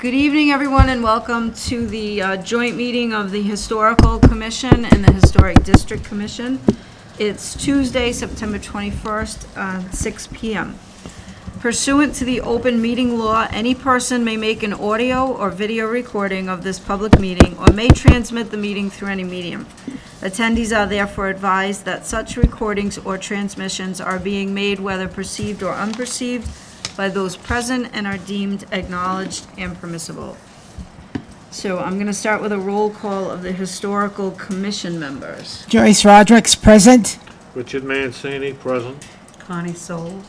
Good evening, everyone, and welcome to the joint meeting of the Historical Commission and the Historic District Commission. It's Tuesday, September 21st, 6 p.m. Pursuant to the open meeting law, any person may make an audio or video recording of this public meeting or may transmit the meeting through any medium. Attendees are therefore advised that such recordings or transmissions are being made whether perceived or unperceived by those present and are deemed acknowledged and permissible. So I'm going to start with a roll call of the Historical Commission members. Joyce Roderick's present. Richard Mancini, present. Connie Soul,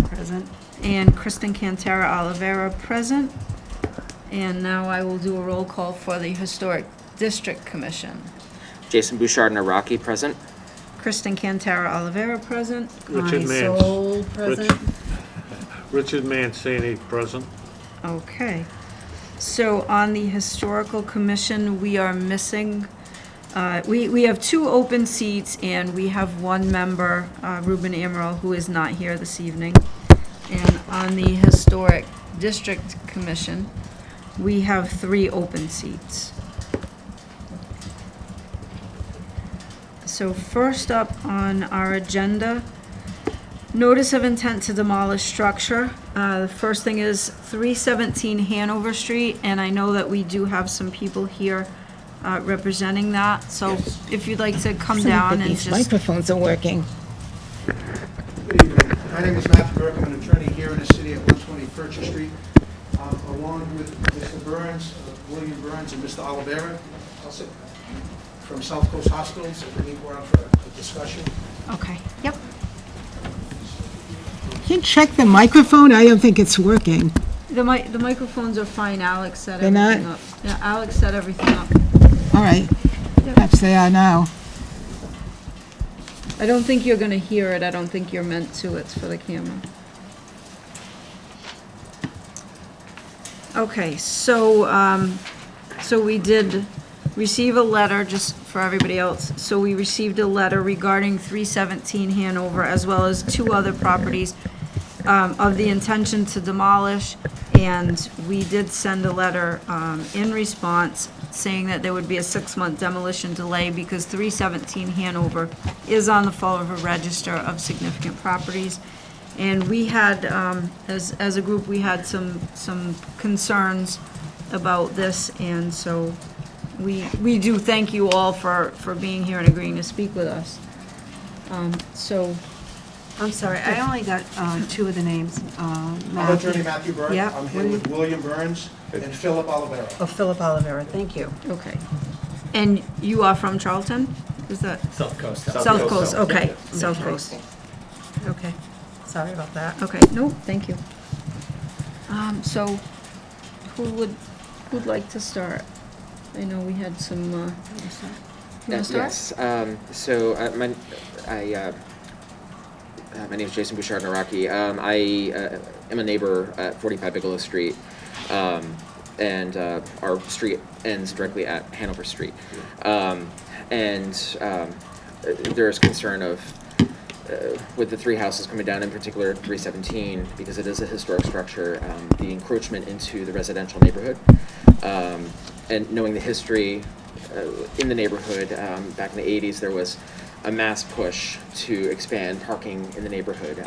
present. And Kristen Cantara Oliveira, present. And now I will do a roll call for the Historic District Commission. Jason Bouchard Naraki, present. Kristen Cantara Oliveira, present. Richard Connie Soul, present. Richard Mancini, present. Okay. So on the Historical Commission, we are missing, we have two open seats, and we have one member, Ruben Amaral, who is not here this evening. And on the Historic District Commission, we have 3 open seats. So first up on our agenda, notice of intent to demolish structure. The first thing is 317 Hanover Street, and I know that we do have some people here representing that. So if you'd like to come down and These just, microphones are working. Good evening. My name is Matthew Burke. I'm an attorney here in the city at 120 Purchase Street, along with Mr. Burns, William Burns, and Mr. Oliveira. Also from South Coast Hospitals. I think we're out for a discussion. okay, yep. Can you check the microphone? I don't think it's working. The microphones are fine. Alex set They're not? everything up. Yeah, Alex set everything up. All right. Perhaps they are now. I don't think you're gonna hear it. I don't think you're meant to. It's for the camera. Okay, so, so we did receive a letter, just for everybody else. So we received a letter regarding 317 Hanover, as well as 2 other properties, of the intention to demolish. And we did send a letter, in response, saying that there would be a 6-month demolition delay because 317 Hanover is on the Fall River Register of Significant Properties. And we had, as a group, we had some concerns about this, and so we do thank you all for being here and agreeing to speak with us. So, I'm sorry, I only got 2 of the names. I'm attorney Matthew Burke. Yeah. I'm here with William Burns and Philip Oliveira. Oh, Philip Oliveira, thank you. okay. And you are from Charlton? Is that? South Coast. South Coast, okay, South Coast. Okay, sorry about that. Okay, no, thank you. So, who'd like to start? I know we had some, you wanna start? Yes. My name is Jason Bouchard Naraki. I am a neighbor at 45 Bigelow Street, and our street ends directly at Hanover Street. There's concern of with the 3 houses coming down, in particular 317, because it is a historic structure, the encroachment into the residential neighborhood. And knowing the history in the neighborhood, back in the 80s, there was a mass push to expand parking in the neighborhood.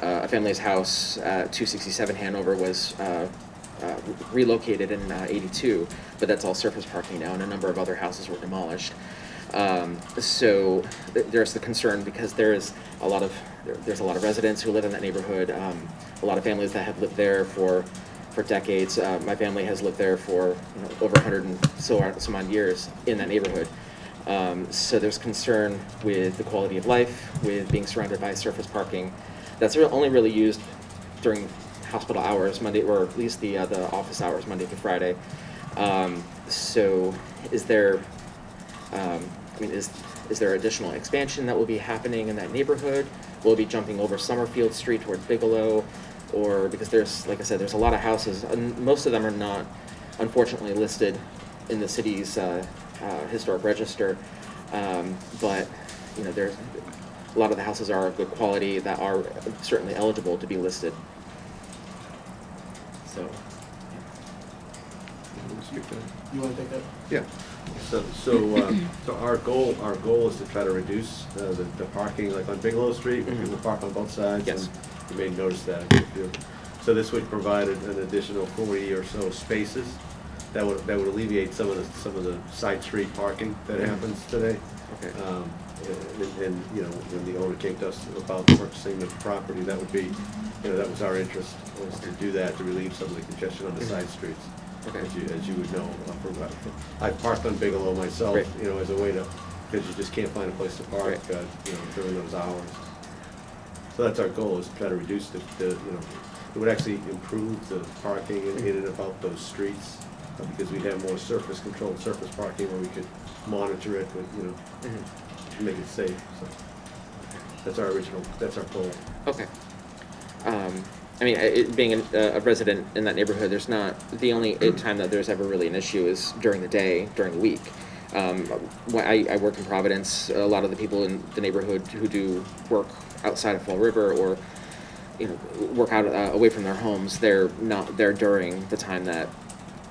A family's house, 267 Hanover, was relocated in 82, but that's all surface parking now, and a number of other houses were demolished. So there's the concern because there's a lot of residents who live in that neighborhood, a lot of families that have lived there for decades. My family has lived there for over 100 and some odd years in that neighborhood. So there's concern with the quality of life, with being surrounded by surface parking. That's only really used during hospital hours, Monday, or at least the office hours, Monday through Friday. So is there, is there additional expansion that will be happening in that neighborhood? Will it be jumping over Summerfield Street toward Bigelow? Or, because there's, like I said, there's a lot of houses, and most of them are not, unfortunately, listed in the city's historic register. But, there's a lot of the houses are of good quality that are certainly eligible to be listed. So, You want to take that? Yeah. So our goal is to try to reduce the parking, like on Bigelow Street, where people park on both sides. Yes. And you may notice that. If you- So this would provide an additional 40 or so spaces that would alleviate some of the side street parking that happens today. Okay. And, you know, when the owner came to us about purchasing the property, that would be, you know, that was our interest, was to do that, to relieve some of the congestion on the side streets. Okay. As you would know, I parked on Bigelow myself, Right. you know, as a way to, because you just can't find a place to park, Right. you know, during those hours. So that's our goal, is to try to reduce the, you know, it would actually improve the parking in and about those streets, because we'd have more controlled surface parking where we could monitor it with, you know, Mhm. make it safe, so. That's our goal. Okay. I mean, being a resident in that neighborhood, there's not, the only time that there's ever really an issue is during the day, during the week. When I work in Providence, a lot of the people in the neighborhood who do work outside of Fall River or, you know, work out away from their homes, they're not there during the time that,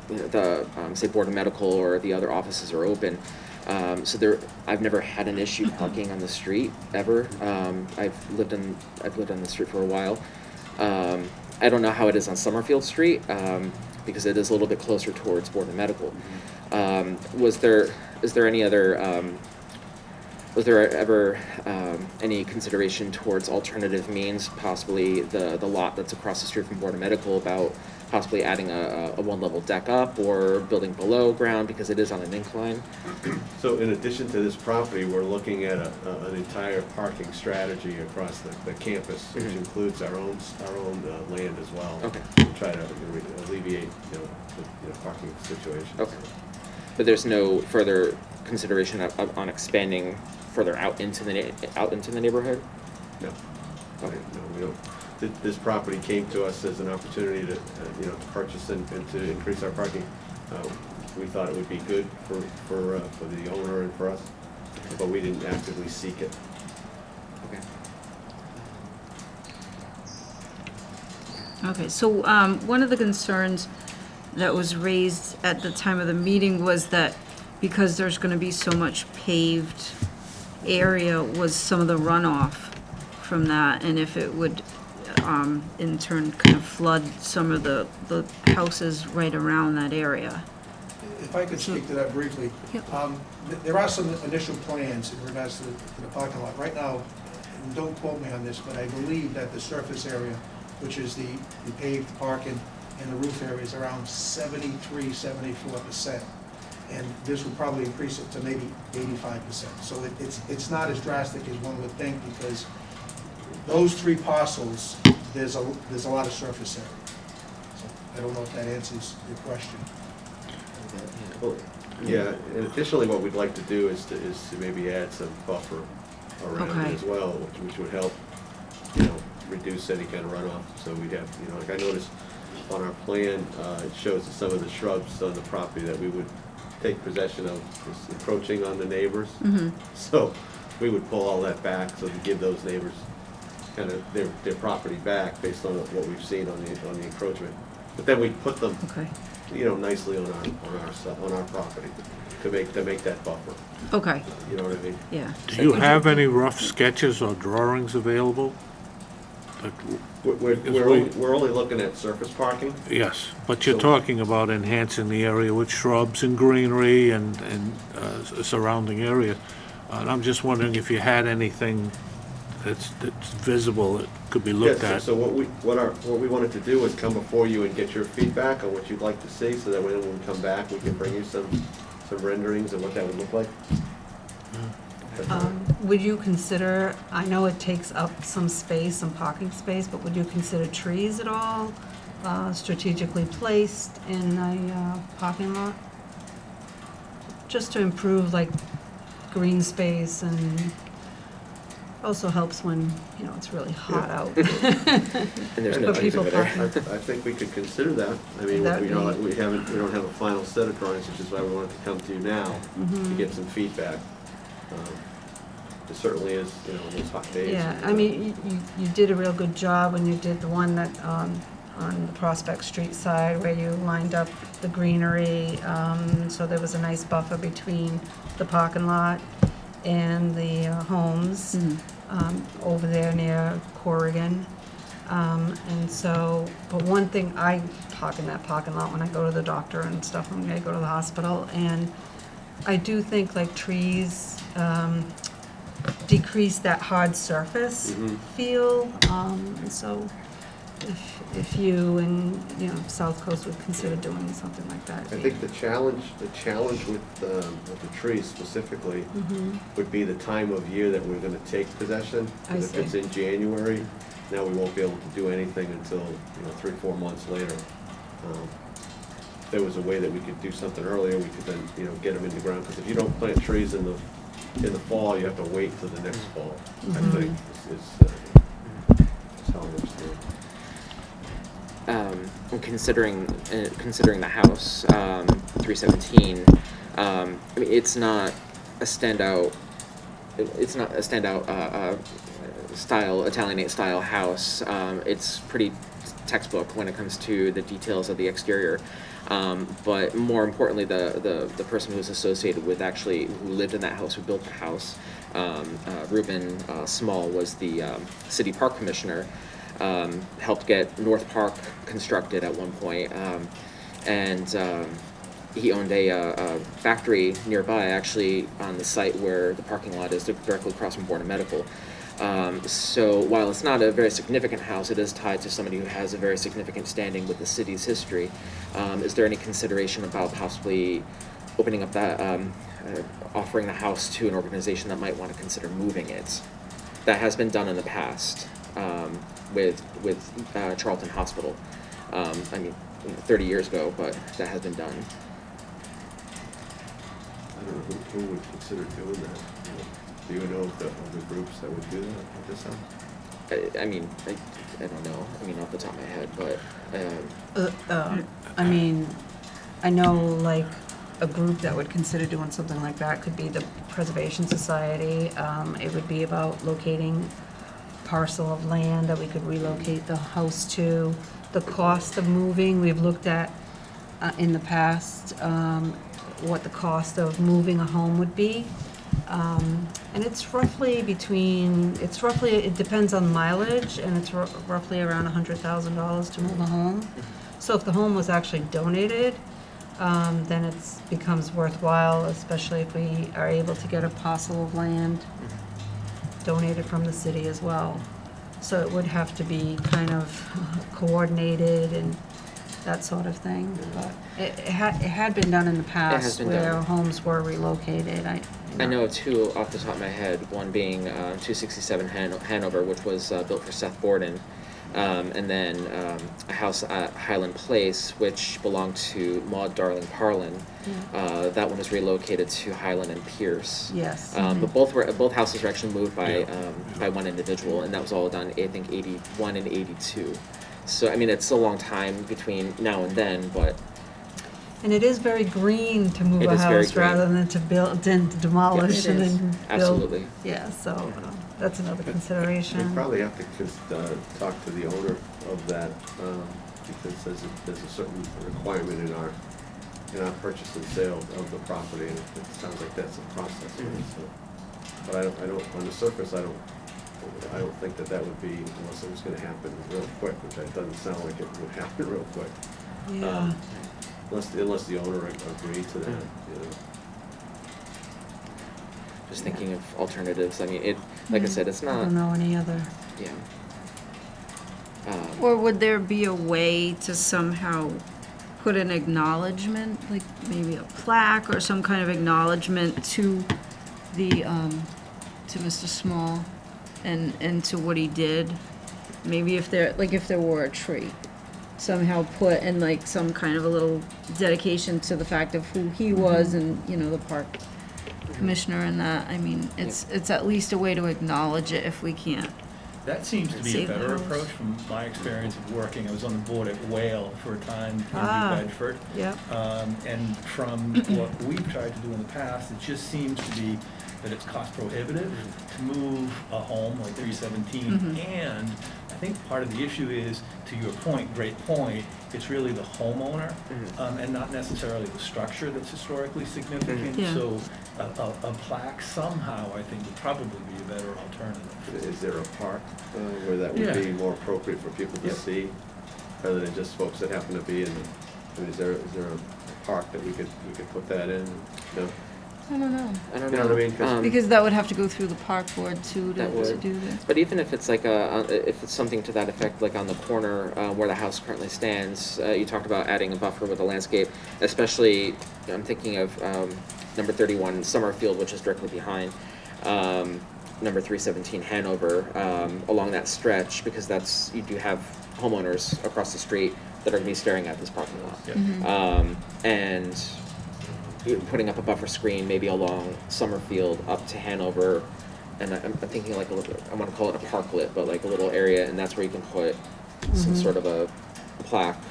you know, the, say, Board of Medical or the other offices are open. So I've never had an issue parking on the street ever. I've lived on the street for a while. I don't know how it is on Summerfield Street, because it is a little bit closer towards Board of Medical. Was there any other, was there ever any consideration towards alternative means, possibly the lot that's across the street from Board of Medical, about possibly adding a one-level deck up or building below ground because it is on an incline? So in addition to this property, we're looking at an entire parking strategy across the campus, which Mhm. includes our own land as well. Okay. To try to alleviate, you know, the parking situation. Okay. But there's no further consideration on expanding further out into the neighborhood? No. Okay. No, we don't. This property came to us as an opportunity to, you know, to purchase and to increase our parking. We thought it would be good for the owner and for us, but we didn't actively seek it. Okay. Okay, so one of the concerns that was raised at the time of the meeting was that because there's gonna be so much paved area, was some of the runoff from that, and if it would in turn kind of flood some of the houses right around that area. If I could speak to that briefly. Yep. There are some initial plans in regards to the parking lot. Right now, and don't quote me on this, but I believe that the surface area, which is the paved parking and the roof area, is around 73–74%. And this would probably increase it to maybe 85%. So it's not as drastic as one would think, because those three parcels, there's a lot of surface area. So I don't know if that answers your question. Well, yeah, and additionally, what we'd like to do is to maybe add some buffer around Okay. it as well, which would help, you know, reduce any kind of runoff. So we'd have, you know, like I noticed on our plan, it shows that some of the shrubs on the property that we would take possession of is encroaching on the neighbors. So we would pull all that back, so to give those neighbors kind of their property back based on what we've seen on the encroachment. But then we put them, Okay, you know, nicely on our property to make that buffer. okay, You know what I mean? yeah. Do you have any rough sketches or drawings available? Like, We're only looking at surface parking. yes, but you're So- talking about enhancing the area with shrubs and greenery and surrounding area. And I'm just wondering if you had anything that's visible that could be looked Yes, at. so what we wanted to do was come before you and get your feedback on what you'd like to see, so that when we come back, we can bring you some renderings of what that would look like. Would you consider, I know it takes up some space, some parking space, but would you consider trees at all strategically placed in a parking lot? Just to improve like green space, and also helps when, you know, it's really hot out. And there's no But trees people over there. parking. I think we could consider that. I mean, That'd you know, be- we don't have a final set of drawings, which is why we wanted to come to you now, to get some feedback. It certainly is, you know, in those hot days. Yeah, I mean, you did a real good job when you did the one that on the Prospect Street side where you lined up the greenery. So there was a nice buffer between the parking lot and the homes over there near Corrigan. And so, but one thing, I park in that parking lot when I go to the doctor and stuff, when I go to the hospital, and I do think like trees decrease that hard surface feel. And so if you and, South Coast would consider doing something like that. I think the challenge with the trees specifically would be the time of year that we're gonna take possession. 'Cause if it's in January, now we won't be able to do anything until, 3-4 months later. If there was a way that we could do something earlier, we could then, get them in the ground, because if you don't plant trees in the fall, you have to wait till the next fall, I think, is how I understand. Considering the house, 317, I mean, it's not a standout. It's not a standout style, Italianate style house. It's pretty textbook when it comes to the details of the exterior. But more importantly, the person who's associated with who lived in that house, who built the house, Reuben Small, was the city park commissioner. Helped get North Park constructed at one point, and he owned a factory nearby, actually on the site where the parking lot is, directly across from Bourne Medical. So while it's not a very significant house, it is tied to somebody who has a very significant standing with the city's history. Is there any consideration about possibly opening up that, offering the house to an organization that might want to consider moving it? That has been done in the past. With Charlton Hospital. I mean, 30 years ago, but that has been done. I don't know who would consider doing that. Do you know of the groups that would do that at this time? I mean, I don't know. I mean, off the top of my head, but I mean, I know like a group that would consider doing something like that could be the Preservation Society. It would be about locating parcel of land that we could relocate the house to. The cost of moving, we've looked at in the past, what the cost of moving a home would be. And it's roughly, it depends on mileage, and it's roughly around $100,000 to move a home. So if the home was actually donated, then it becomes worthwhile, especially if we are able to get a parcel of land donated from the city as well. So it would have to be kind of coordinated and that sort of thing. But it had been done in the past been where done. homes were relocated. I know two off the top of my head, one being 267 Hanover, which was built for Seth Borden, and then a house at Highland Place, which belonged to Maud Darling Parlin. That one was relocated to Highland and Pierce. Yes. But both houses were actually moved by one individual, and that was all done, I think, 81 and 82. So I mean, it's a long time between now and then, but And it is very green to move It a is very house rather green. than to build, than to demolish It and is. then build. absolutely. Yeah, so that's another We consideration. probably have to talk to the owner of that, because there's a certain requirement in our purchase and sale of the property, and it sounds like that's a process. So. But I don't, on the surface, I don't think that would be, unless it was gonna happen real quick, which it doesn't sound like it would happen real quick. Yeah. Unless the owner agreed to that, Just thinking of alternatives. I mean, like I said, it's I not. don't know any other. Yeah. Or would there be a way to somehow put an acknowledgement, like maybe a plaque or some kind of acknowledgement to the, to Mr. Small and to what he did? Maybe if there were a tree, somehow put in like some kind of a little dedication to the fact of who he was and, the park commissioner and that. I mean, it's at least a way to acknowledge it if we can't That seems to be Save a the better house. approach from my experience of working. I was on the board at Whale for a time in Ah. New Bedford. Yep. And from what we've tried to do in the past, it just seems to be that it's cost prohibitive to move a home like 317. And I think part of the issue is, to your point, great point, it's really the homeowner and not necessarily the structure that's historically significant. Yeah. So a plaque somehow, I think, would probably be a better alternative. Is there a park where that would Yeah. be more appropriate for people to Yeah. see, rather than just folks that happen to be in, I mean, is there a park that we could put that in? No? I don't know. I don't You know what I mean? 'Cause Because that would have to go through the park board too, That to would. do that. But even if it's like if it's something to that effect, like on the corner where the house currently stands, you talked about adding a buffer with the landscape, especially, I'm thinking of number 31 Summerfield, which is directly behind number 317 Hanover, along that stretch, because you do have homeowners across the street that are going to be staring at this parking lot. Yeah. And putting up a buffer screen maybe along Summerfield up to Hanover, and I'm thinking like a little, I want to call it a parklet, but like a little area, and that's where you can put some sort of a plaque.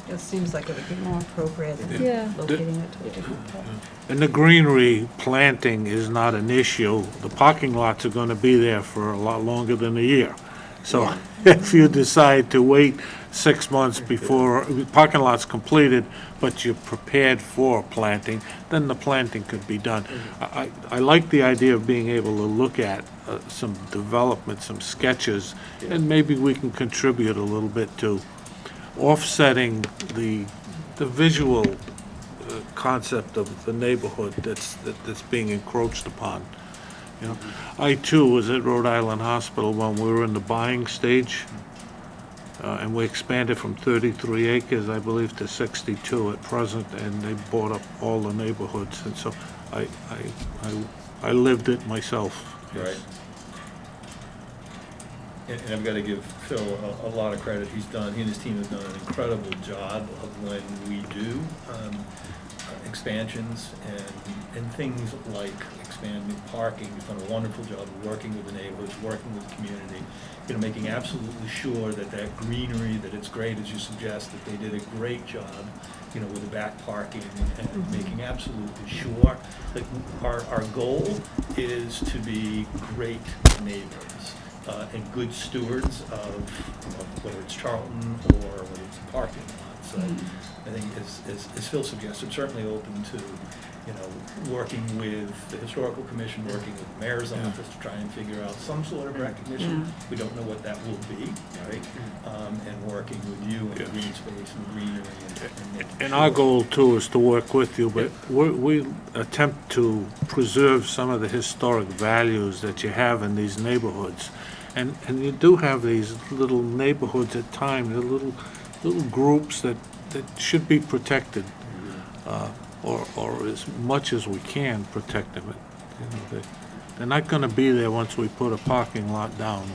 It seems like it would be more appropriate than Yeah. locating it to a different part. And the greenery planting is not an issue. The parking lots are gonna be there for a lot longer than a year. So if you decide to wait 6 months before, parking lot's completed, but you're prepared for planting, then the planting could be done. I like the idea of being able to look at some development, some sketches, and maybe we can contribute a little bit to offsetting the visual concept of the neighborhood that's being encroached upon. You know, I too was at Rhode Island Hospital when we were in the buying stage, and we expanded from 33 acres, I believe, to 62 at present, and they bought up all the neighborhoods, and so I lived it myself. Right. And I've got to give Phil a lot of credit. He and his team have done an incredible job of when we do expansions and things like expanding parking. He's done a wonderful job of working with the neighborhoods, working with the community, making absolutely sure that greenery, that it's great, as you suggest, that they did a great job, with the back parking and making absolutely sure that our goal is to be great neighbors. And good stewards of whether it's Charlton or whether it's a parking lot. So I think, as Phil suggested, certainly open to, working with the Historical Commission, working with the Mayor's Office to try and figure out some sort of recognition. Yeah. We don't know what that will be, right? And working with you and green space and greenery and making And our sure- goal too is to work with you, but we attempt to preserve some of the historic values that you have in these neighborhoods. And you do have these little neighborhoods at times, the little groups that should be protected, or as much as we can protect them. They're not gonna be there once we put a parking lot down,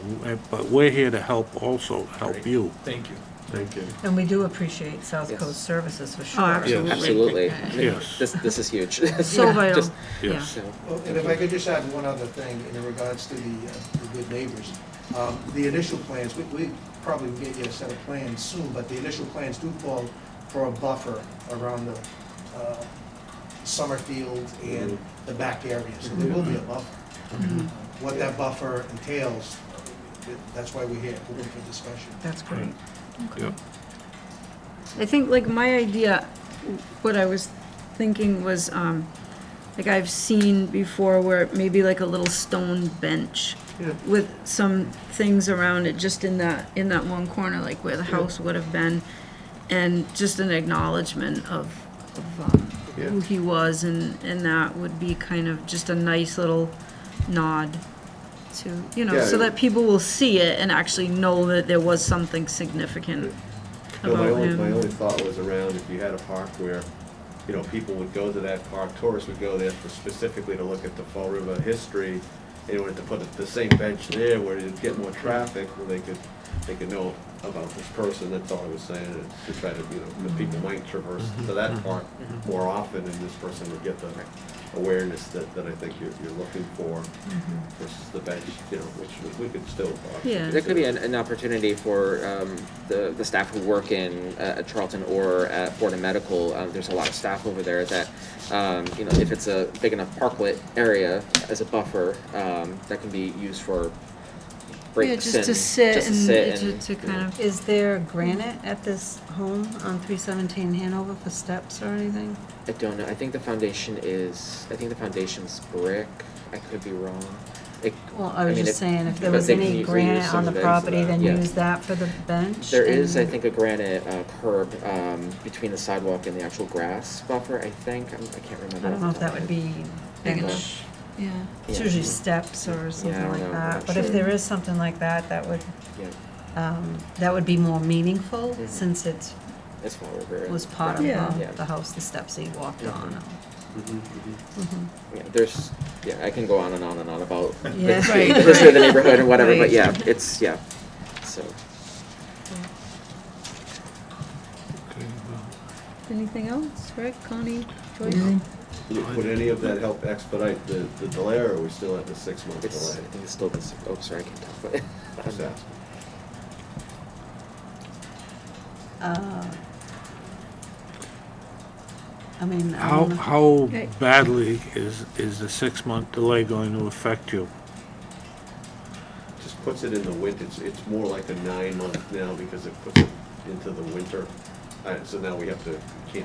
but we're here to help also, help Great. you. Thank you. Thank you. And we do appreciate South Yes. Coast Services for sure. absolutely. Absolutely. Yes. This is huge. So vital, Just- yeah. Yes. so- Well, and if I could just add one other thing in regards to the good neighbors. The initial plans, we probably will get you a set of plans soon, but the initial plans do call for a buffer around the Summerfield and the back area, so there will be a buffer. What that buffer entails, that's why we're here, open for discussion. That's great. Yep. I think, like, my idea, what I was thinking was, like I've seen before where maybe like a little stone bench with some things around it, just in that one corner, like where the house would have been, and just an acknowledgement of who he was, and that would be kind of just a nice little nod to, Yeah. so that people will see it and actually know that there was something significant No, my about only him. thought was around if you had a park where, people would go to that park, tourists would go there specifically to look at the Fall River history. They wanted to put the same bench there where you'd get more traffic, where they could know about this person, that's all I was saying, is to try to, you know, the people might traverse to that part more often, and this person would get the awareness that I think you're looking for versus the bench, you know, which we could still. Yeah. There could be an opportunity for the staff who work in at Charlton or at Fordham Medical. There's a lot of staff over there that, you know, if it's a big enough parklet area as a buffer, that can be used for breaks Yeah, just and to sit just to and sit to- and, to you know. kind of, Is there granite at this home on 317 Hanover for steps or anything? I don't know. I think the foundation's brick. I could be wrong. Well, I was mean, just saying, if there but was they can any reuse granite some on the of it. property, then Yeah. use that for the bench? There is, I and- think, a granite curb between the sidewalk and the actual grass buffer. I think I can't remember. I don't know off if the that top would of my head. be Big bench. enough. Yeah. It's Yeah. usually steps or something I like don't know. that. Not But if sure. there is something like that, Yeah, that would be more meaningful, Mhm. since it it's Fall River. was part of Yeah. Yeah. the house, the steps that you walked Mhm. on. Yeah, I can go on and on and on about Yeah. the Right. history of the neighborhood and whatever, but Right. yeah, so. Okay, well, anything else, Rick, Connie, Joyce? Would any of that help expedite the delay, or are we still at the 6-month It's, I delay? think it's still this, oh, sorry, I can't talk about it. Just asking. I mean, I How, don't know. how Okay. badly is the 6-month delay going to affect you? Just puts it in the winter, it's more like a 9-month now, because it puts it into the winter. So now we have to, we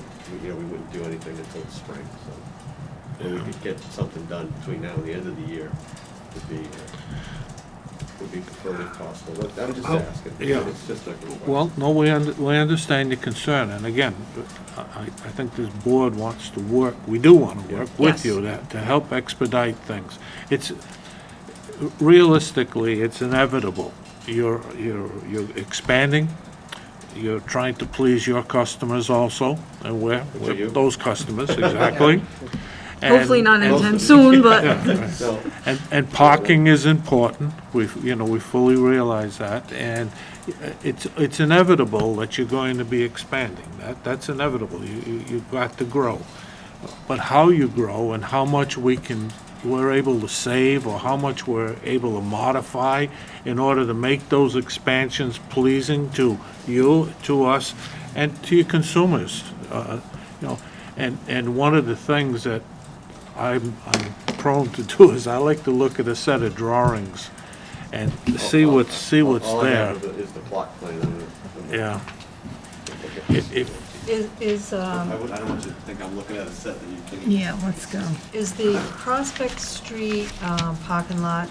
wouldn't do anything until the spring, so. But we could get something done between now and the end of the year, would be preferred if possible. But I'm just Oh, asking. yeah. It's just a request. Well, no, we understand your concern, and again, I think this board wants to work, we do want to work with Yes. you to help expedite things. It's, realistically, it's inevitable. You're expanding, you're trying to please your customers also, and we're you. those customers, exactly. Hopefully not And- anytime soon, but, Yeah, right. So, And parking is important, we fully realize that, and it's inevitable that you're going to be expanding, that's inevitable, you've got to grow. But how you grow and how much we're able to save, or how much we're able to modify in order to make those expansions pleasing to you, to us, and to your consumers, and one of the things that I'm prone to do is I like to look at a set of drawings and see what's all I there. have is the plot plan. Yeah. If, Is, I don't want you to think I'm looking at a set that you can. Yeah, let's go. is the Prospect Street parking lot,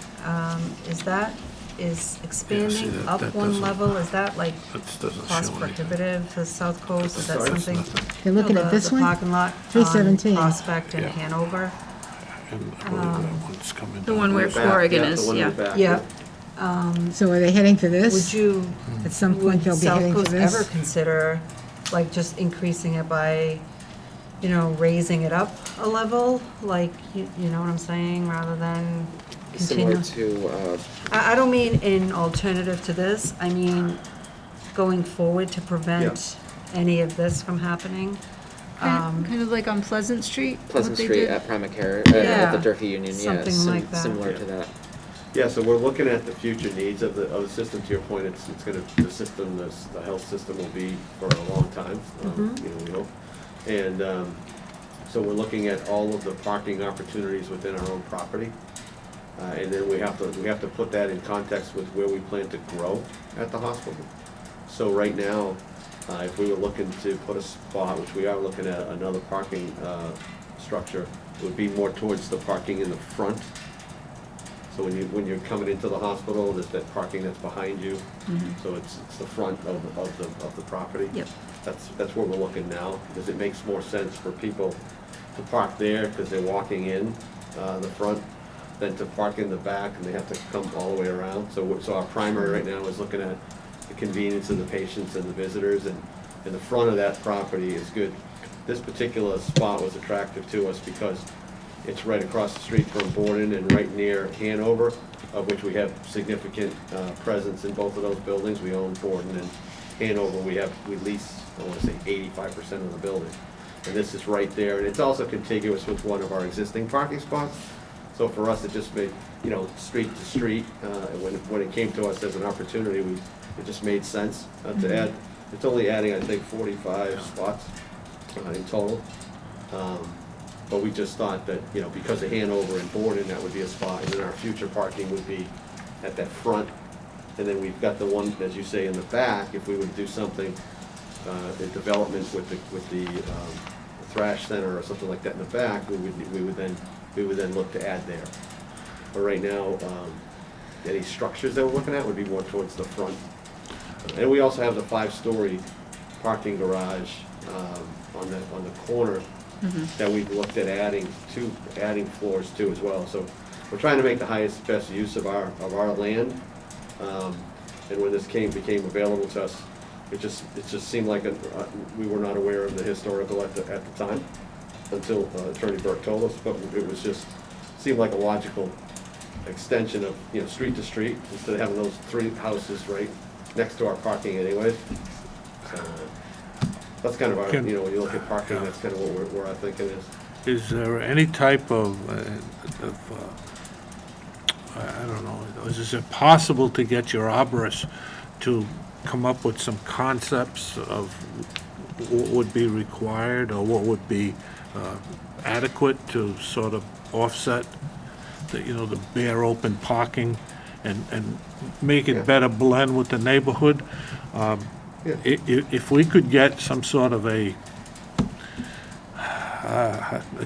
is expanding that- up that one doesn't- level? Is that like that doesn't cost show anything. prohibitive to South Coast? Is that Sorry, it's something? nothing. You're looking No, at this The one? parking lot on 317. Prospect and Yeah. Hanover? And I believe that one's coming the down. one where The back, Corrigan yeah, the is, one in yeah. the back, Yeah. So are they heading for this? Would you, At some point, would they'll be South heading for Coast ever this? consider, like, just increasing it by, raising it up a level? Like, you know what I'm saying, rather than Similar continue? to, I don't mean in alternative to this, I mean going forward to prevent any of this from happening. Kind of like on Pleasant Street? Pleasant what they Street did? at Primacare, Yeah. at the Durfee Union, yeah, Something like that. similar to that. Yeah, so we're looking at the future needs of the system. To your point, the system, the health system will be for a long time, we hope. And so we're looking at all of the parking opportunities within our own property. And then we have to put that in context with where we plan to grow at the hospital. So right now, if we were looking to put a spot, which we are looking at another parking structure, it would be more towards the parking in the front. So when you're coming into the hospital, there's that parking that's behind you. So it's the front of the property. Yep. That's where we're looking now, because it makes more sense for people to park there because they're walking in the front than to park in the back and they have to come all the way around. So our primary right now is looking at the convenience of the patients and the visitors, and the front of that property is good. This particular spot was attractive to us because It's right across the street from Borden and right near Hanover, of which we have significant presence in both of those buildings. We own Borden and Hanover. We lease, I want to say 85% of the building. And this is right there, and it's also contiguous with one of our existing parking spots. So for us, it just made, you know, street to street, when it came to us as an opportunity, it just made sense to add. It's only adding, I think, 45 spots in total. But we just thought that, you know, because of Hanover and Borden, that would be a spot, and then our future parking would be at that front. And then we've got the one, as you say, in the back, if we would do something, in development with the thrash center or something like that in the back, we would then look to add there. But right now, any structures that we're looking at would be more towards the front. And we also have the 5-story parking garage on the corner that we've looked at adding floors to as well. So we're trying to make the highest, best use of our land. And when this became available to us, it just seemed like we were not aware of the historical at the time until Attorney Burke told us. But it was just seemed like a logical extension of, you know, street to street instead of having those 3 houses right next to our parking anyways. So that's kind of our, you know, when you look at parking, that's kind of what we're thinking is. Is there any type of I don't know, is it possible to get your arborist to come up with some concepts of what would be required or what would be adequate to sort of offset the, you know, the bare open parking and make it better blend with the neighborhood? If we could get some sort of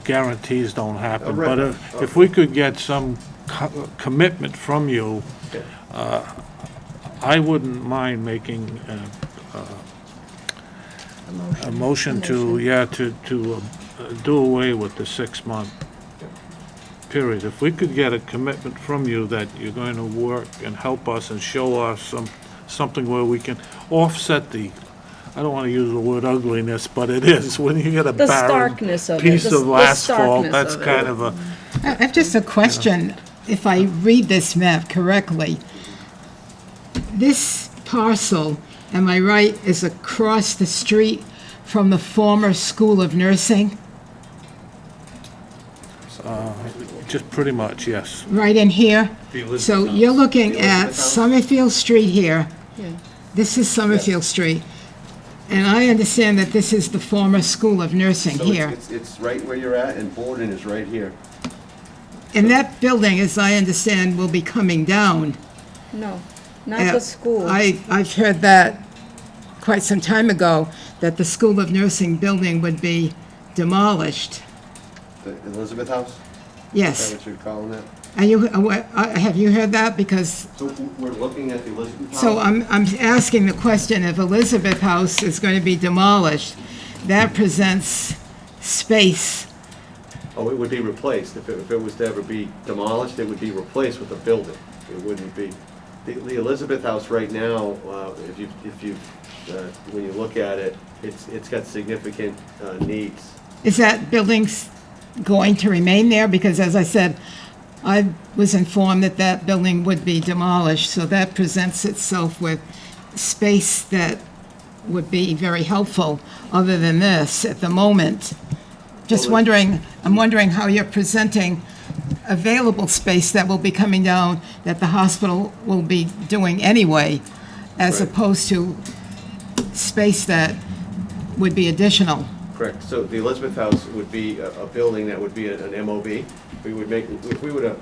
guarantees don't happen, but if we could get some commitment from you, I wouldn't mind making a motion to do away with the 6-month period. If we could get a commitment from you that you're going to work and help us and show us something where we can offset the, I don't want to use the word ugliness, but it is, when you get a The barren starkness of it, piece the of asphalt, starkness that's of it. kind of a, I have just a question, if I read this map correctly. This parcel, am I right, is across the street from the former School of Nursing? just pretty much, yes. Right in here? The Elizabeth So House. you're looking The at Elizabeth House? Summerfield Street here. This is Summerfield Street. And I understand that this is the former School of Nursing So here. it's right where you're at, and Borden is right here. And that building, as I understand, will be coming down. No, not the school. I've heard that quite some time ago, that the School of Nursing building would be demolished. The Elizabeth House? Is that Yes. what you're calling that? Have you heard that? Because, So we're looking at the Elizabeth House? so I'm asking the question, if Elizabeth House is going to be demolished, that presents space. Oh, it would be replaced. If it was to ever be demolished, it would be replaced with a building. It wouldn't be. The Elizabeth House right now, when you look at it, it's got significant needs. Is that building going to remain there? Because as I said, I was informed that that building would be demolished, so that presents itself with space that would be very helpful, other than this at the moment. Just Well, wondering, I'm wondering how you're presenting available space that will be coming down, that the hospital will be doing anyway, as Right. opposed to space that would be additional. Correct. So the Elizabeth House would be a building that would be an MOB. We would make, if we were to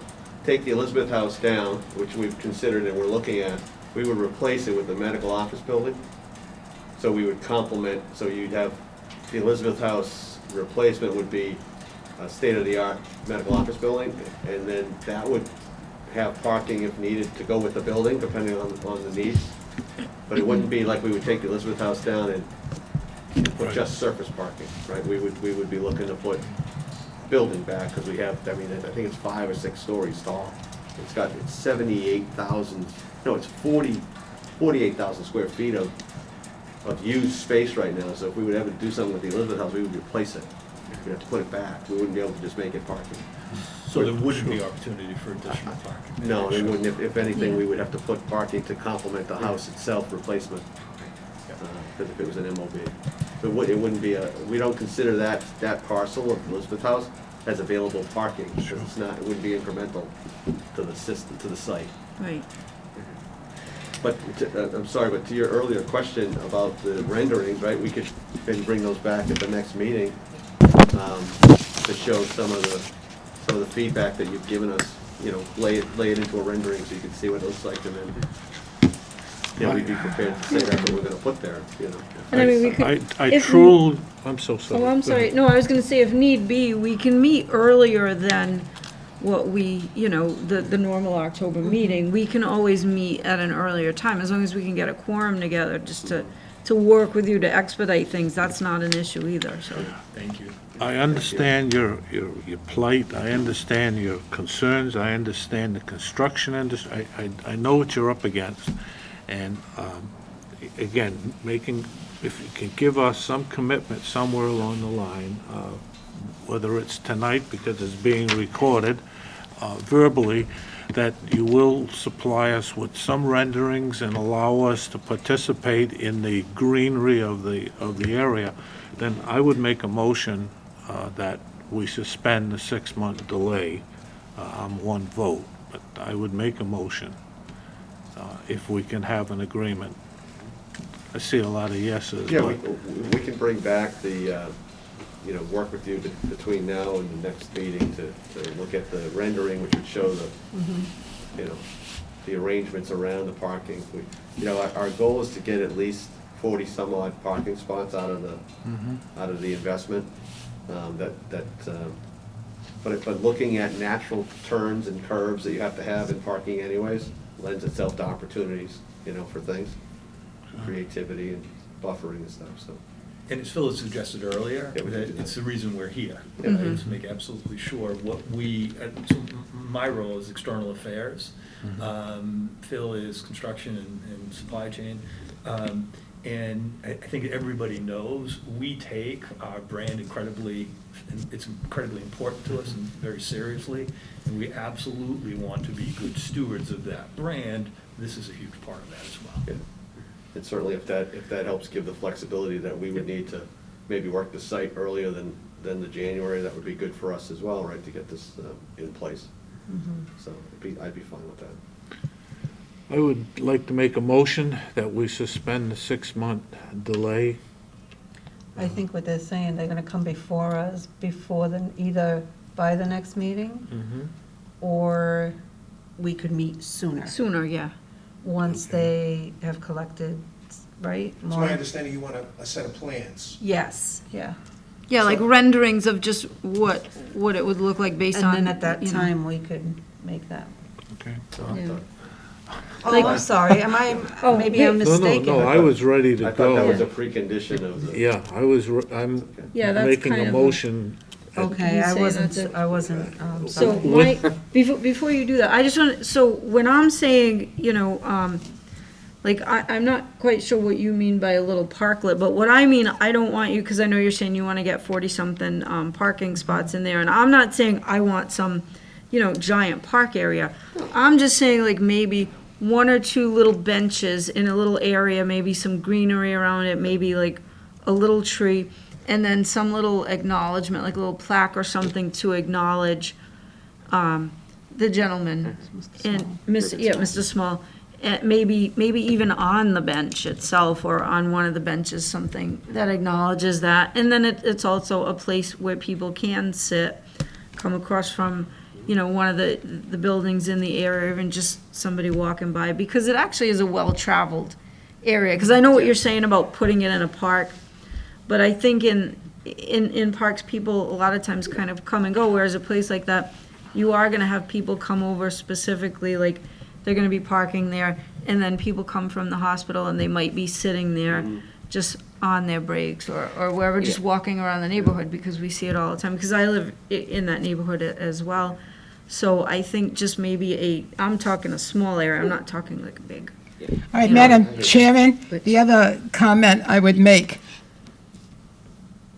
take the Elizabeth House down, which we've considered and we're looking at, we would replace it with the medical office building. So we would complement, so you'd have, the Elizabeth House replacement would be a state-of-the-art medical office building, and then that would have parking if needed to go with the building, depending on the needs. But it wouldn't be like we would take the Elizabeth House down and put Right. just surface parking, right? We would be looking to put building back, because we have, I mean, I think it's 5 or 6 stories tall. It's 78,000, no, it's 48,000 square feet of used space right now. So if we would ever do something with the Elizabeth House, we would replace it. We'd have to put it back. We wouldn't be able to just make it parking. So there wouldn't be opportunity for additional parking? No, they wouldn't. If anything, we would have to put parking to complement the house itself replacement, because if it was an MOB. It wouldn't be we don't consider that parcel of Elizabeth House as available parking, because it's not, it wouldn't be incremental to the system, to the site. Right. But, I'm sorry, but to your earlier question about the renderings, right, we could maybe bring those back at the next meeting, to show some of the feedback that you've given us, you know, lay it into a rendering so you can see what it looks like, and then, you know, we'd be prepared to say that's what we're gonna put there, you know. And I mean, we could. I if- truly, I'm so sorry. Oh, I'm Go sorry. ahead. No, I was gonna say, if need be, we can meet earlier than what we, you know, the normal October meeting. We can always meet at an earlier time, as long as we can get a quorum together, just to work with you to expedite things. That's not an issue either, so. Thank you. I understand your plight, I understand your concerns, I understand the construction industry, I know what you're up against. And, again, if you can give us some commitment somewhere along the line, whether it's tonight because it's being recorded, verbally, that you will supply us with some renderings and allow us to participate in the greenery of the area, then I would make a motion that we suspend the 6-month delay on one vote. But I would make a motion if we can have an agreement. I see a lot of yeses, Yeah, but we can bring back the, you know, work with you between now and the next meeting to look at the rendering, which would show the, you know, the arrangements around the parking. You know, our goal is to get at least 40-some odd parking spots out of the investment. But looking at natural turns and curves that you have to have in parking anyways lends itself to opportunities, you know, for things, creativity and buffering and stuff, so. And as Phil had suggested earlier, Yeah, we can do that that. it's the reason we're here. Yeah. Right, is to make absolutely sure what so my role is external affairs. Phil is construction and supply chain. And I think everybody knows, we take our brand incredibly, and it's incredibly important to us and very seriously, and we absolutely want to be good stewards of that brand. This is a huge part of that as well. Yeah. And certainly if that helps give the flexibility that we would need to maybe work the site earlier than the January, that would be good for us as well, right, to get this in place. So I'd be fine with that. I would like to make a motion that we suspend the 6-month delay. I think what they're saying, they're gonna come before us, either by the next meeting, or we could meet sooner, Sooner, yeah. once they have collected, right? It's my understanding you want a set of plans. Yes, yeah. Yeah, like renderings of just what it would look like based on. And then at that you know. time, we could make that. Okay. Yeah. Oh, Like- I'm sorry, maybe I'm yeah. mistaken. No, I was ready to I thought that was go. a precondition of the. Yeah, I'm Yeah, that's making kind a of. motion. Okay, You I say wasn't, that's it. I wasn't, So, sorry. before you do that, I just want, so when I'm saying, you know, like, I'm not quite sure what you mean by a little parklet, but what I mean, I don't want you, because I know you're saying you want to get 40-something parking spots in there, and I'm not saying I want some, you know, giant park area. I'm just saying, like, maybe 1 or 2 little benches in a little area, maybe some greenery around it, maybe like a little tree, and then some little acknowledgement, like a little plaque or something to acknowledge the gentleman and Mr. Small. And maybe even on the bench itself or on one of the benches, something that acknowledges that. And then it's also a place where people can sit, come across from, you know, one of the buildings in the area, even just somebody walking by, because it actually is a well-traveled area. Because I know what you're saying about putting it in a park, but I think in parks, people a lot of times kind of come and go, whereas a place like that, you are gonna have people come over specifically, like, they're gonna be parking there, and then people come from the hospital and they might be sitting there just on their breaks or wherever, just walking around the neighborhood, because we see it all the time, because I live in that neighborhood as well. So I think just maybe I'm talking a small area, I'm not talking like a big. All right, Madam Chairman, the other comment I would make,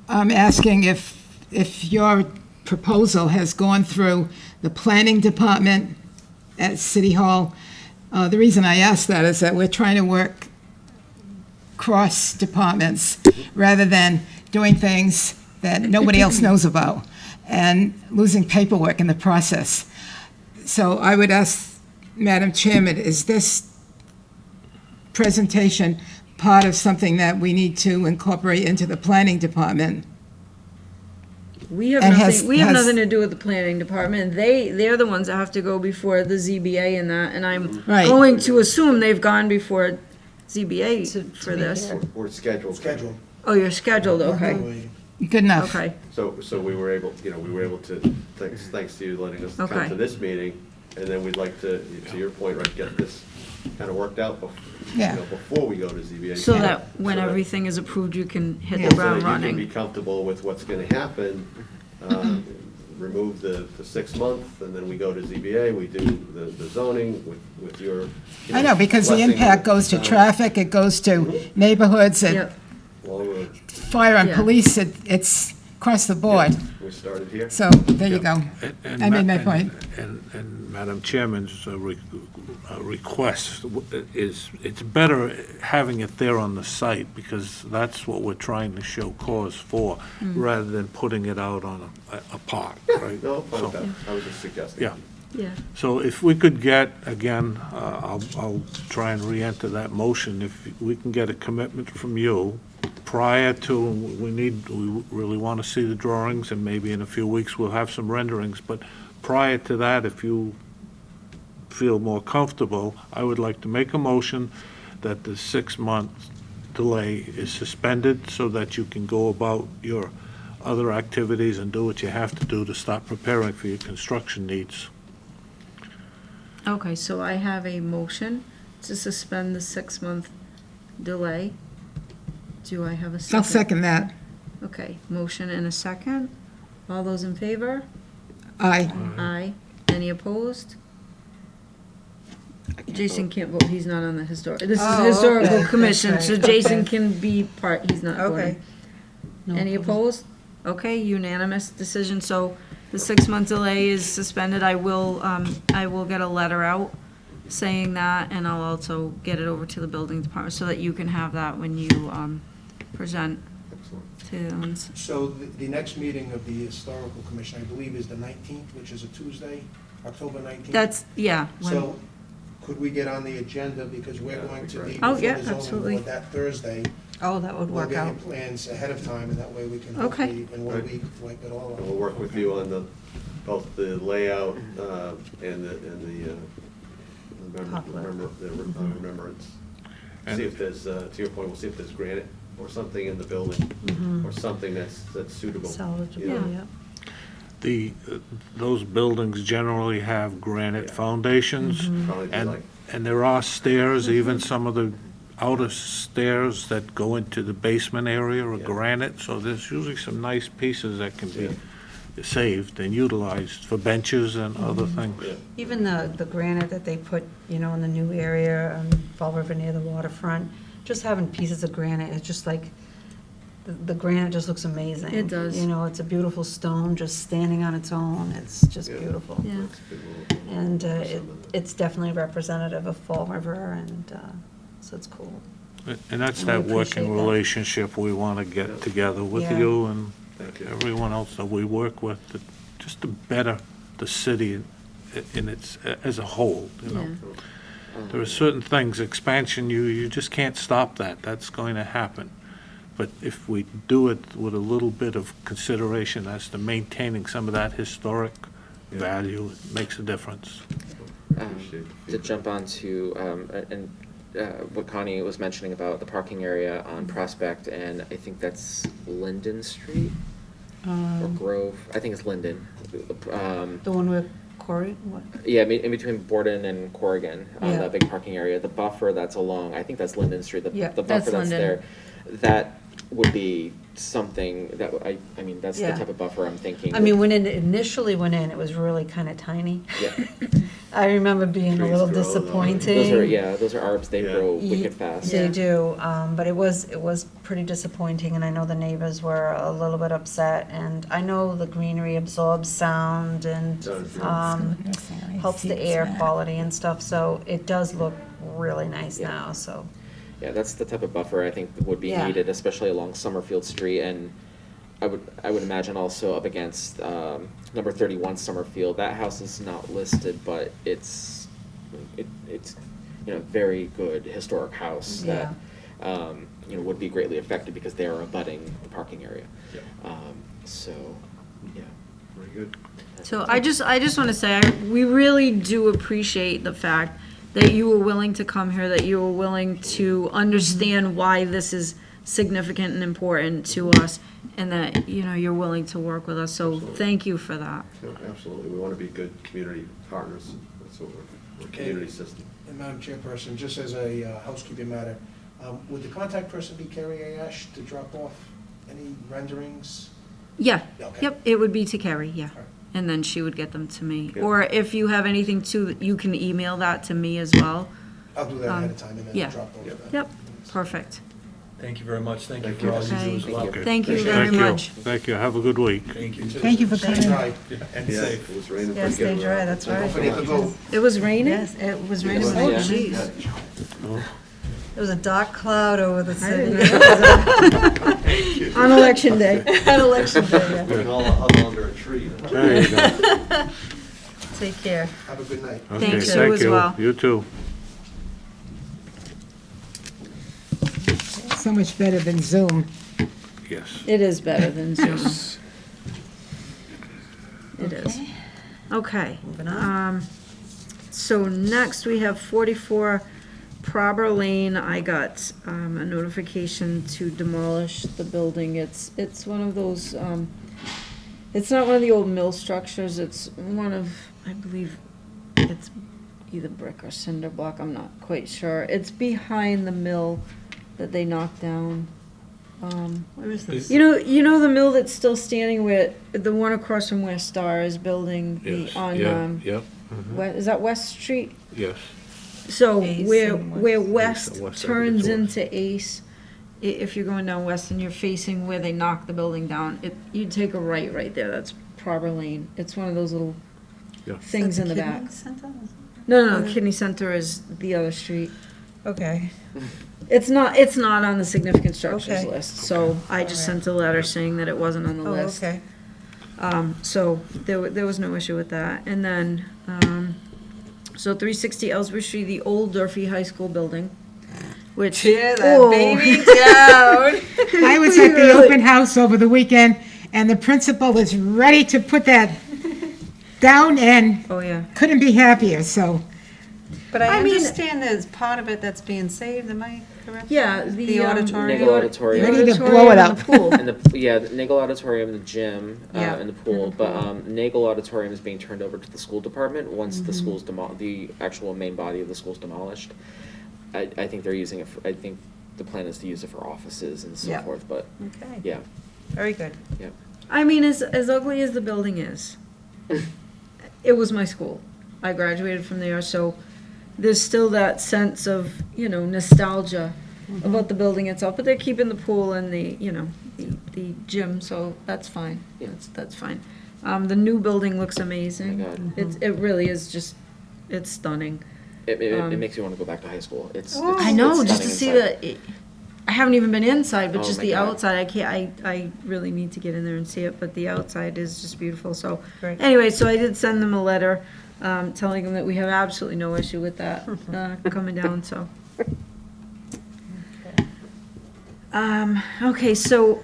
I'm asking if if your proposal has gone through the planning department at City Hall. The reason I ask that is that we're trying to work cross departments rather than doing things that nobody else knows about and losing paperwork in the process. So I would ask, Madam Chairman, is this presentation part of something that we need to incorporate into the planning department? We have And nothing, we have has- nothing to do with the planning department. They're the ones that have to go before the ZBA and that, and I'm Right. going to assume they've gone before ZBA for this. We're scheduled. Schedule. Oh, you're scheduled, okay, Good enough. okay. So we were able, to, thanks to you letting us come Okay. to this meeting, and then we'd like to your point, right, get this kind of worked out Yeah. before we go to ZBA. So that when So that- everything is approved, you can hit Yeah. the so ground that you can be running. comfortable with what's gonna happen, remove the 6 month, and then we go to ZBA, we do the zoning with your. I know, because the blessing impact of goes to town. traffic, it goes to neighborhoods, and Yep, Well, fire and Yeah. police, it's across the board. we started here. So, there you go. I made my point. And Madam Chairman's request is, it's better having it there on the site, because that's what we're trying to show cause for, rather than putting it out on a park, right? No, fine with So- that. I was just suggesting. Yeah. yeah. So if we could get, again, I'll try and re-enter that motion, if we can get a commitment from you prior to, we really want to see the drawings, and maybe in a few weeks we'll have some renderings, but prior to that, if you feel more comfortable, I would like to make a motion that the 6-month delay is suspended so that you can go about your other activities and do what you have to do to start preparing for your construction needs. Okay, so I have a motion to suspend the 6-month delay. Do I have a second? I'll second that. Okay, motion and a second. All those in favor? Aye. Aye. Any opposed? Jason can't vote, he's not on the this is Oh, historical okay. commission, That's so right. Jason Okay. can be part, he's not Okay. voting. No Any opposed? Okay, unanimous decision, so the 6-month delay is suspended. I will get a letter out saying that, and I'll also get it over to the building department so that you can have that when you, present to them. So the next meeting of the Historical Commission, I believe, is the 19th, which is a Tuesday, October 19th. That's, yeah. when- So could we get on the agenda, because we're Yeah, going to that'd be be Oh, before yeah, the zoning absolutely. board that Thursday. Oh, that would We'll work get out. your plans ahead of time, and that way we can Okay. hopefully, in 1 week, wipe it all And we'll out. work with you on both the layout and the Popular. remembrance. And- See if there's, to your point, we'll see if there's granite or something in the building, or something that's suitable. Salvageable, you know. yeah. Those buildings generally have granite Yeah. foundations, Probably be and, like, and there are stairs, even some of the outer stairs that go into the basement area are Yeah. granite, so there's usually some nice pieces that can be saved and utilized for benches and other things. yeah, Even the granite that they put, in the new area, Fall River near the waterfront, just having pieces of granite, it's just like, the granite just looks amazing. It does. It's a beautiful stone, just standing on its own, it's just Yeah. beautiful. Yeah. that's a good little- And some of the- it's definitely representative of Fall River, and so it's cool. And that's And we that appreciate working that. relationship we want to Yeah. get together with Yeah. you and Thank you. everyone else that we work with, just to better the city in its, as a whole, Yeah. There are certain things, expansion, you just can't stop that, that's going to happen. But if we do it with a little bit of consideration as to maintaining some of that historic value, it makes a difference. Appreciate the To feedback. jump on to, what Connie was mentioning about the parking area on Prospect, and I think that's Linden Street or Grove, I think it's Linden. The one with Corey, what? Yeah, in between Borden and Corrigan, Yeah. that big parking area, the buffer that's along, I think that's Linden Street, Yeah, the that's buffer that's Linden. there, that would be something that, I mean, that's the Yeah. type of buffer I'm thinking. I mean, when it initially went in, it was really kind of tiny. Yeah, I remember being a Trees little grow, though. disappointing. those are arbs, they Yeah. grow Ye- wicked fast. They do, but it was pretty disappointing, and I know the neighbors were a little bit upset, and I know the greenery absorbs sound and, Does, yeah. helps the air quality and stuff, so it does look really nice Yeah. now, so. Yeah, that's the type of buffer I think would be Yeah. needed, especially along Summerfield Street, and I would imagine also up against, number 31 Summerfield. That house is not listed, but it's, you know, very good historic house that, you know, would be greatly affected because they are abutting the parking area. Yeah. So, yeah. Very good. So I just want to say, we really do appreciate the fact that you were willing to come here, that you were willing to understand why this is significant and important to us, and that, you know, you're willing to work with us. So thank you for that. No, absolutely. We want to be good community partners. That's what we're a community system. And Madam Chairperson, just as a housekeeping matter, would the contact person be Carrie Ash to drop off any renderings? Yeah, Okay. yep, it would be to Carrie, yeah. Alright. And then she would get them to me. Yeah. Or if you have anything too, you can email that to me as well. I'll do that ahead of time and yeah. then drop those. Yep. Yep, perfect. Thank you very much. Thank you Thank for you. all you do as Okay. well. Thank you. Thank you Appreciate very Thank you. much. Thank you. Have a good week. Thank you. Thank you for Stay coming. dry. And Yeah, safe. it was raining. Yeah, pretty stay good. dry, that's Don't right. forget to go. It was raining? Yes, it was raining. was, Oh, yeah. jeez. There was a dark cloud over the city. On election day. On election day, yeah. We can all huddle under a tree. There you go. Take care. Have a good night. Okay, you thank as you. well. You too. So much better than Zoom. Yes. It is better than Zoom. It is. Okay. Moving on. So next, we have 44 Prober Lane. I got a notification to demolish the building. It's one of those, it's not one of the old mill structures. It's one of, I believe, it's either brick or cinder block. I'm not quite sure. It's behind the mill that they knocked down. Where is this? You know the mill that's still standing where, the one across from where Star is building the, Yes. on, Yeah, yep. is that West Street? Yes. So Ace where and West West turns Avenue. into Ace, if you're going down West and you're facing where they knocked the building down, you take a right there, that's Prober Lane. It's one of those little Yeah. things in the back. Center? No, Kidney Center is the other street. Okay. It's not on the significant structures Okay. list, so I just sent a letter saying that it wasn't on the Oh, list. okay. So there was no issue with that. And then, so 360 Ellsworth Street, the old Durfee High School building, which. Tear that Oh. baby down. I was at the open house over the weekend, and the principal is ready to put that down and Oh, yeah. couldn't be happier, so. But I I mean- understand there's part of it that's being saved, am I correct? Yeah, The the auditorium. Nagel Auditorium. Ready to blow it up. and the pool. And the, yeah, the Nagel Auditorium, the gym, Yeah. and the pool, but, Nagel Auditorium is being turned over to the school department once Mm-hmm. the school's the actual main body of the school's demolished. I think they're using it, I think the plan is to use it for offices and so Yeah. forth, but, Okay, yeah, very good. yeah. I mean, as ugly as the building is, it was my school. I graduated from there, so there's still that sense of, nostalgia about the building itself, but they're keeping the pool and the gym, so that's fine. Yeah. That's fine. The new building looks Oh my amazing. God. It really is just, it's stunning. It makes me want to go back to high school. It's I know, it's just to stunning see inside. I haven't even been inside, but Oh just my the God. outside, I can't, I really need to get in there and see it, but the outside is just beautiful, so. Great. Anyway, so I did send them a letter, telling them that we have absolutely no issue with that, coming down, so. Okay, so,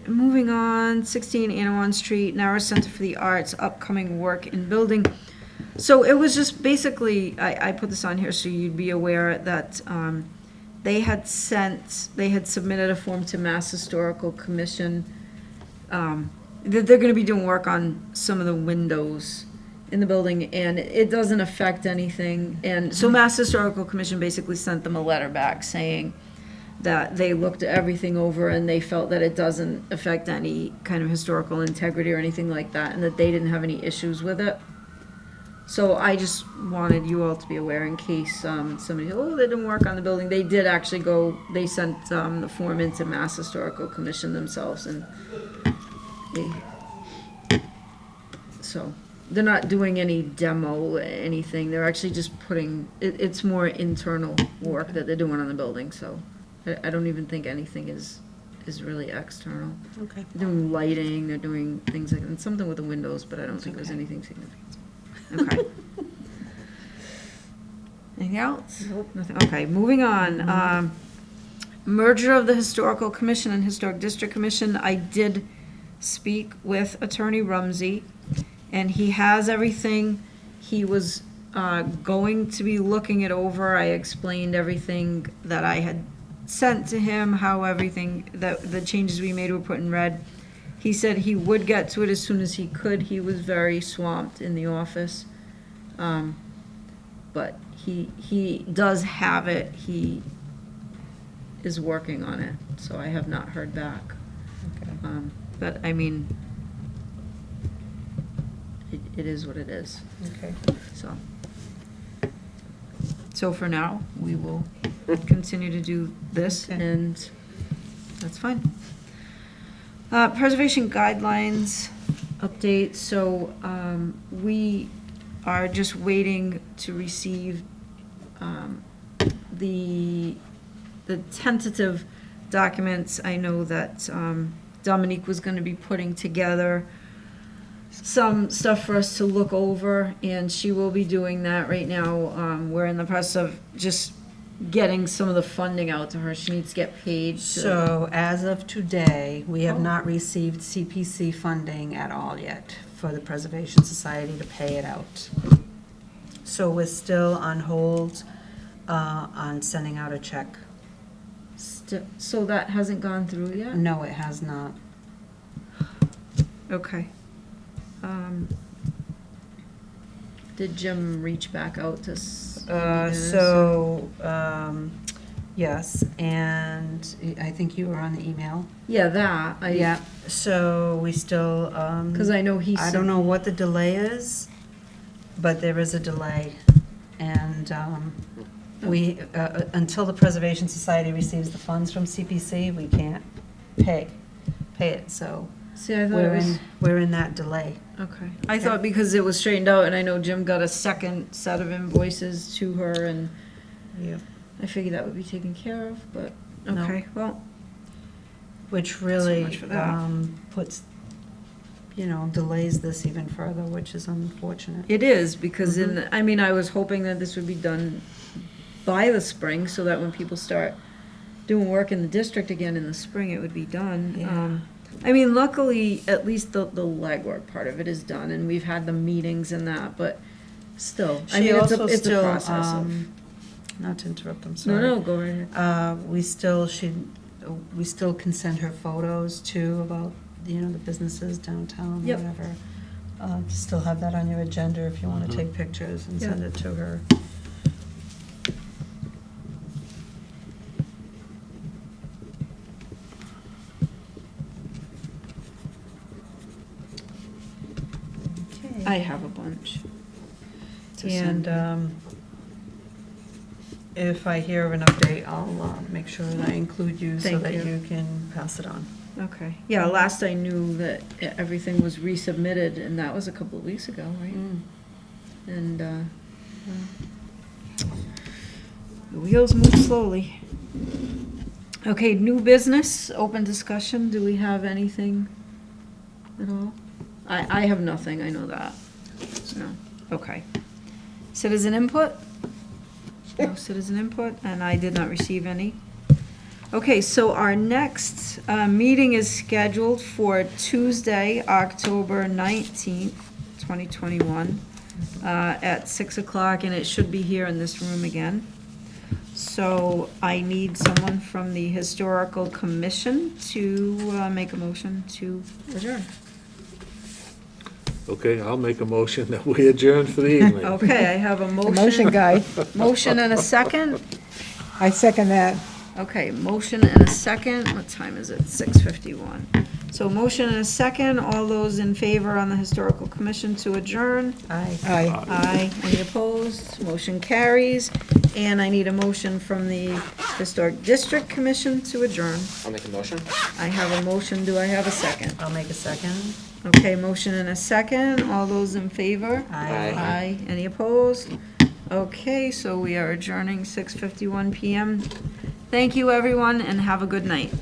moving on, 16 Anawan Street, Narrows Center for the Arts, upcoming work in building. So it was just basically, I put this on here so you'd be aware that, they had submitted a form to Mass Historical Commission, that they're gonna be doing work on some of the windows in the building, and it doesn't affect anything. And so Mass Historical Commission basically sent them a letter back saying, that they looked everything over and they felt that it doesn't affect any kind of historical integrity or anything like that, and that they didn't have any issues with it. So I just wanted you all to be aware in case somebody, oh, they didn't work on the building. They did actually go, they sent the form into Mass Historical Commission themselves, and so they're not doing any demo, anything. They're actually just putting, it's more internal work that they're doing on the building, so I don't even think anything is really external. Okay. They're doing lighting, they're doing things like, and something with the windows, but I don't think it was anything significant. Okay. Anything else? Nope. Nothing, okay, moving on. Merger of the Historical Commission and Historic District Commission, I did speak with Attorney Rumsey, and he has everything. He was going to be looking it over. I explained everything that I had sent to him, how everything, the changes we made were put in red. He said he would get to it as soon as he could. He was very swamped in the office. But he does have it. He is working on it, so I have not heard back. But I mean, it is what it is, Okay. so. So for now, we will continue to do this, Okay. and that's fine. Preservation guidelines update, so we are just waiting to receive the tentative documents. I know that Dominique was gonna be putting together some stuff for us to look over, and she will be doing that right now. We're in the process of just getting some of the funding out to her. She needs to get paid. So as of today, we have not received CPC funding at all yet for the Preservation Society to pay it out. So we're still on hold on sending out a check. So that hasn't gone through yet? No, it has not. Okay. Did Jim reach back out to Yes, and I think you were on the email. Yeah, that, Yeah, so we still, because I know I don't know what the delay is, but there is a delay. And we, until the Preservation Society receives the funds from CPC, we can't pay it, so See, I thought it was, we're in that delay. okay. I thought because it was straightened out, and I know Jim got a second set of invoices to her, and Yep. I figured that would be taken care of, but, No. okay, well, Which really much for that. puts, delays this even further, which is unfortunate. it is, because I mean, I was hoping that this would be done by the spring, so that when people start doing work in the district again in the spring, it would be done. Yeah. I mean, luckily, at least the legwork part of it is done, and we've had the meetings and that, but still, I She mean, also it's a still, process of. not to interrupt, I'm No, sorry. no, go right ahead. We still can send her photos too about, the businesses downtown, Yep. whatever. Still have that on your agenda if you want to take pictures and send it to her. Okay. I have a bunch. to send. And if I hear of an update, I'll make sure that I include you so Thank that you. you can pass it on. Okay, yeah, last I knew that everything was resubmitted, and that was a couple of weeks ago, right? And, well, the wheels move slowly. Okay, new business, open discussion, do we have anything at all? I have nothing, I know that. No, okay. Citizen input? No citizen input, and I did not receive any. Okay, so our next meeting is scheduled for Tuesday, October 19th, 2021, at 6 o'clock, and it should be here in this room again. So I need someone from the Historical Commission to make a motion to adjourn. Okay, I'll make a motion that we adjourn for the evening. Okay, I have a The motion motion, guy, motion and a second. I second that. Okay, motion and a second. What time is it? 6:51. So motion and a second. All those in favor on the Historical Commission to adjourn? Aye. Aye. Aye. Any opposed? Motion carries. And I need a motion from the Historic District Commission to adjourn. I'll make a motion. I have a motion. Do I have a second? I'll make a second. Okay, motion and a second. All those in favor? Aye. Aye. Any opposed? Okay, so we are adjourning 6:51 PM. Thank you, everyone, and have a good night.